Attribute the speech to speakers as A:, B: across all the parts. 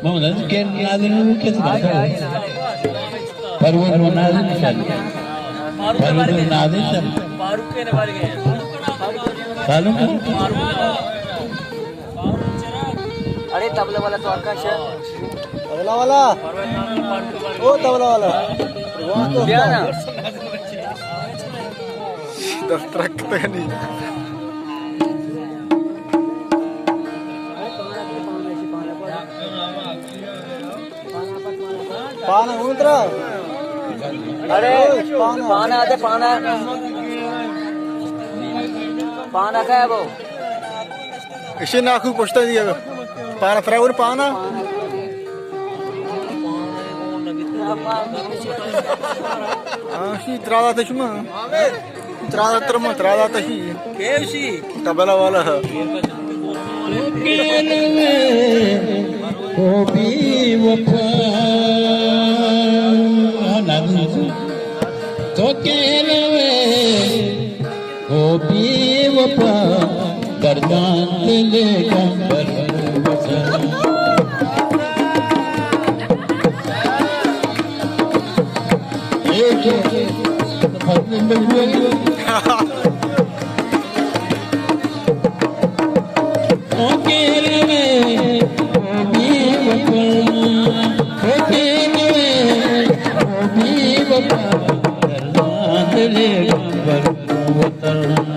A: mau nanti kan nadin mungkin sudah perlu nadin perlu nadin सालों का
B: अरे तबला वाला तो आकाश है
C: तबला वाला ओ तबला वाला वहाँ तो
B: क्या ना
C: दस ट्रक तो नहीं पाना उतरा
B: अरे पाना आते पाना पाना का है वो
C: इसे नाखू पूछता दिया पाना फ्राइवर पाना शी त्रादा तशमा त्रादा तशी
B: केवशी
C: तबला वाला
A: ओ भी वफा तो केलवे ओ भी वफा दर्दान दिले गंबर वसन एक फर्क में ओ केलवे ओ भी वफा ओ केलवे ओ भी वफा दर्दान दिले गंबर वसन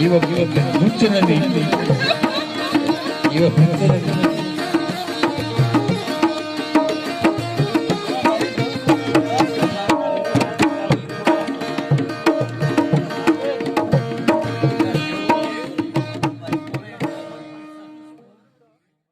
D: Give up, mucho de mí. Give up.